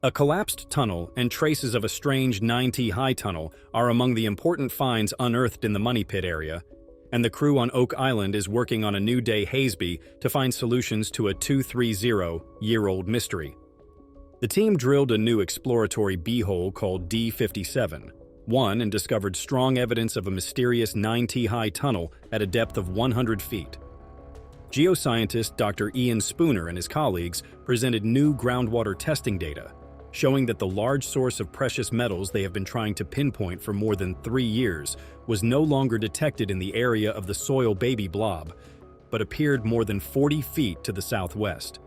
A collapsed tunnel and traces of a strange 9-T-high tunnel are among the important finds unearthed in the Money Pit area, and the crew on Oak Island is working on a new day Haysby to find solutions to a 230-year-old mystery. The team drilled a new exploratory B-hole called D57-1 and discovered strong evidence of a mysterious 9-T-high tunnel at a depth of 100 feet. Geoscientist Dr. Ian Spooner and his colleagues presented new groundwater testing data, showing that the large source of precious metals they have been trying to pinpoint for more than 3 years was no longer detected in the area of the soil baby blob, but appeared more than 40 feet to the southwest.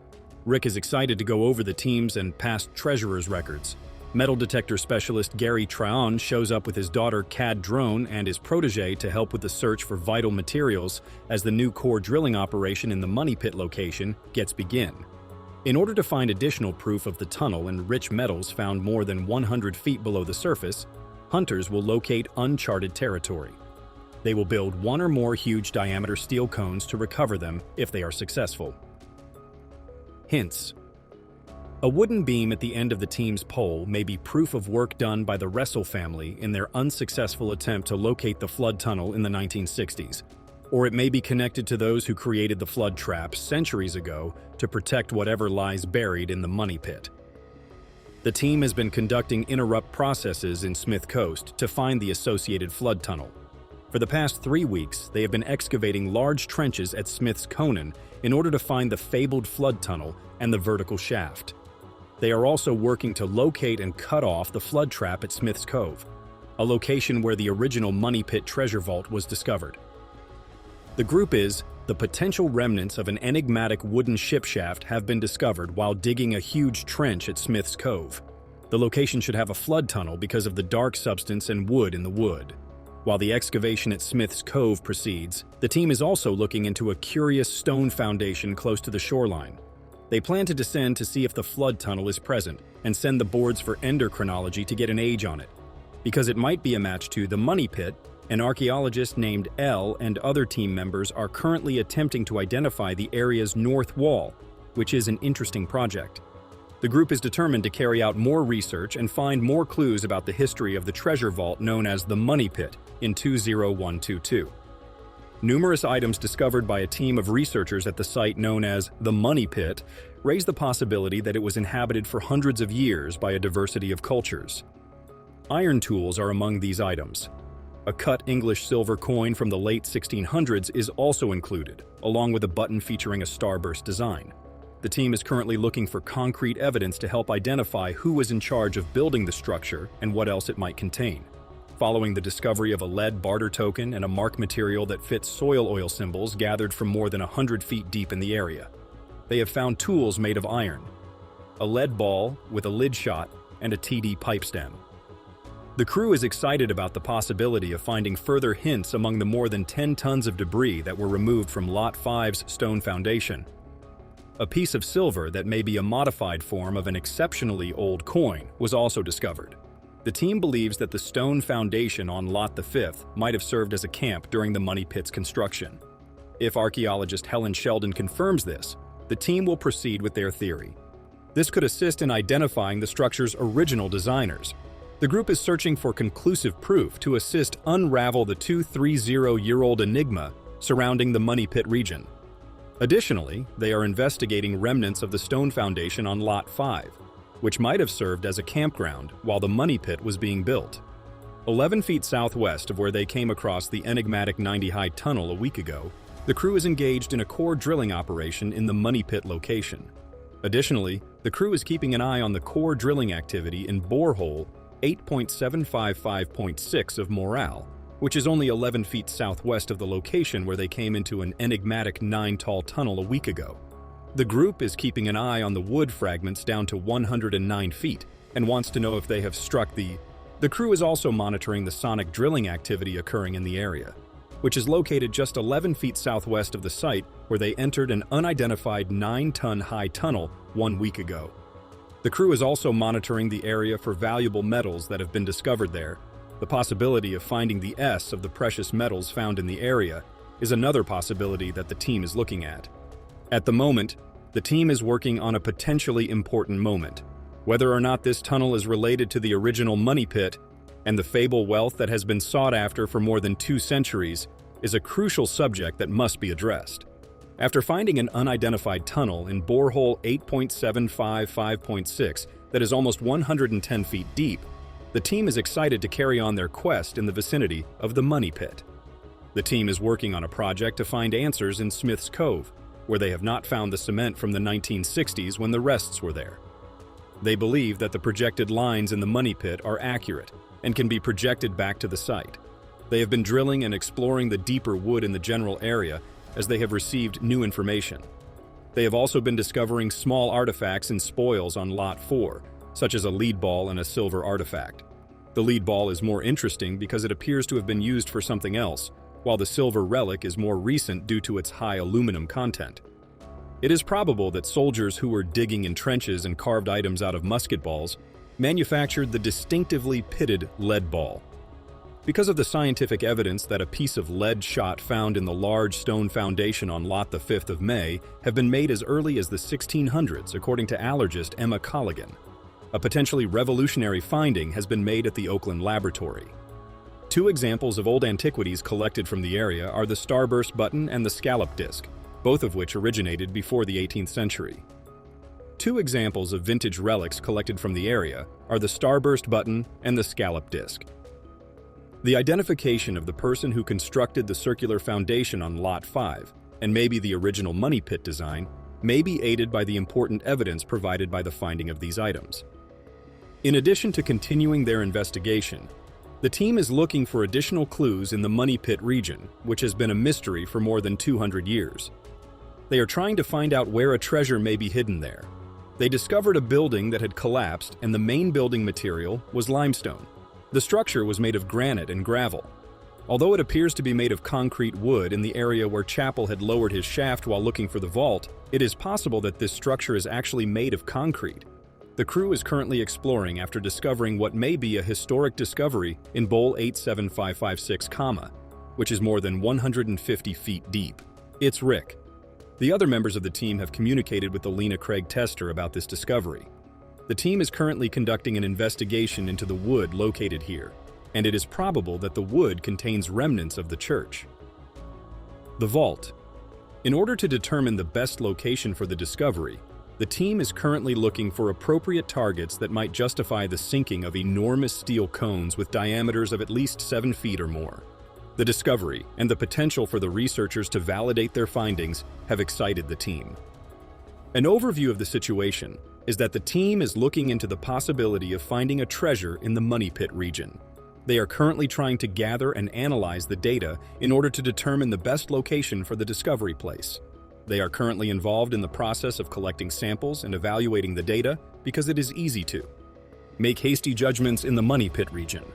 Rick is excited to go over the team's and past treasurers' records. Metal detector specialist Gary Drayton shows up with his daughter Cad Drone and his protege to help with the search for vital materials as the new core drilling operation in the Money Pit location gets begin. In order to find additional proof of the tunnel and rich metals found more than 100 feet below the surface, hunters will locate uncharted territory. They will build one or more huge diameter steel cones to recover them if they are successful. Hints. A wooden beam at the end of the team's pole may be proof of work done by the Russell family in their unsuccessful attempt to locate the flood tunnel in the 1960s. Or it may be connected to those who created the flood trap centuries ago to protect whatever lies buried in the Money Pit. The team has been conducting interrupt processes in Smith Coast to find the associated flood tunnel. For the past 3 weeks, they have been excavating large trenches at Smith's Conan in order to find the fabled flood tunnel and the vertical shaft. They are also working to locate and cut off the flood trap at Smith's Cove, a location where the original Money Pit treasure vault was discovered. The group is, the potential remnants of an enigmatic wooden ship shaft have been discovered while digging a huge trench at Smith's Cove. The location should have a flood tunnel because of the dark substance and wood in the wood. While the excavation at Smith's Cove proceeds, the team is also looking into a curious stone foundation close to the shoreline. They plan to descend to see if the flood tunnel is present and send the boards for endochronology to get an age on it. Because it might be a match to the Money Pit, an archaeologist named L and other team members are currently attempting to identify the area's north wall, which is an interesting project. The group is determined to carry out more research and find more clues about the history of the treasure vault known as the Money Pit in 20122. Numerous items discovered by a team of researchers at the site known as the Money Pit raise the possibility that it was inhabited for hundreds of years by a diversity of cultures. Iron tools are among these items. A cut English silver coin from the late 1600s is also included, along with a button featuring a starburst design. The team is currently looking for concrete evidence to help identify who was in charge of building the structure and what else it might contain. Following the discovery of a lead barter token and a mark material that fits soil oil symbols gathered from more than 100 feet deep in the area, they have found tools made of iron, a lead ball with a lid shot, and a TD pipe stem. The crew is excited about the possibility of finding further hints among the more than 10 tons of debris that were removed from Lot 5's stone foundation. A piece of silver that may be a modified form of an exceptionally old coin was also discovered. The team believes that the stone foundation on Lot 5 might have served as a camp during the Money Pit's construction. If archaeologist Helen Sheldon confirms this, the team will proceed with their theory. This could assist in identifying the structure's original designers. The group is searching for conclusive proof to assist unravel the 230-year-old enigma surrounding the Money Pit region. Additionally, they are investigating remnants of the stone foundation on Lot 5, which might have served as a campground while the Money Pit was being built. 11 feet southwest of where they came across the enigmatic 90-high tunnel a week ago, the crew is engaged in a core drilling operation in the Money Pit location. Additionally, the crew is keeping an eye on the core drilling activity in borehole 8.755.6 of Morale, which is only 11 feet southwest of the location where they came into an enigmatic 9-tall tunnel a week ago. The group is keeping an eye on the wood fragments down to 109 feet and wants to know if they have struck the... The crew is also monitoring the sonic drilling activity occurring in the area, which is located just 11 feet southwest of the site where they entered an unidentified 9-ton high tunnel 1 week ago. The crew is also monitoring the area for valuable metals that have been discovered there. The possibility of finding the S of the precious metals found in the area is another possibility that the team is looking at. At the moment, the team is working on a potentially important moment. Whether or not this tunnel is related to the original money pit and the fable wealth that has been sought after for more than 2 centuries is a crucial subject that must be addressed. After finding an unidentified tunnel in borehole 8.755.6 that is almost 110 feet deep, the team is excited to carry on their quest in the vicinity of the money pit. The team is working on a project to find answers in Smith's Cove, where they have not found the cement from the 1960s when the rests were there. They believe that the projected lines in the money pit are accurate and can be projected back to the site. They have been drilling and exploring the deeper wood in the general area as they have received new information. They have also been discovering small artifacts and spoils on Lot 4, such as a lead ball and a silver artifact. The lead ball is more interesting because it appears to have been used for something else, while the silver relic is more recent due to its high aluminum content. It is probable that soldiers who were digging in trenches and carved items out of musket balls manufactured the distinctively pitted lead ball. Because of the scientific evidence that a piece of lead shot found in the large stone foundation on Lot the 5th of May have been made as early as the 1600s, according to allergist Emma Colligan. A potentially revolutionary finding has been made at the Oakland laboratory. 2 examples of old antiquities collected from the area are the starburst button and the scallop disc, both of which originated before the 18th century. 2 examples of vintage relics collected from the area are the starburst button and the scallop disc. The identification of the person who constructed the circular foundation on Lot 5, and maybe the original money pit design, may be aided by the important evidence provided by the finding of these items. In addition to continuing their investigation, the team is looking for additional clues in the money pit region, which has been a mystery for more than 200 years. They are trying to find out where a treasure may be hidden there. They discovered a building that had collapsed, and the main building material was limestone. The structure was made of granite and gravel. Although it appears to be made of concrete wood in the area where Chappell had lowered his shaft while looking for the vault, it is possible that this structure is actually made of concrete. The crew is currently exploring after discovering what may be a historic discovery in Bowl 87556, which is more than 150 feet deep. It's Rick. The other members of the team have communicated with the Lena Craig tester about this discovery. The team is currently conducting an investigation into the wood located here, and it is probable that the wood contains remnants of the church. The vault. In order to determine the best location for the discovery, the team is currently looking for appropriate targets that might justify the sinking of enormous steel cones with diameters of at least 7 feet or more. The discovery and the potential for the researchers to validate their findings have excited the team. An overview of the situation is that the team is looking into the possibility of finding a treasure in the money pit region. They are currently trying to gather and analyze the data in order to determine the best location for the discovery place. They are currently involved in the process of collecting samples and evaluating the data because it is easy to make hasty judgments in the money pit region.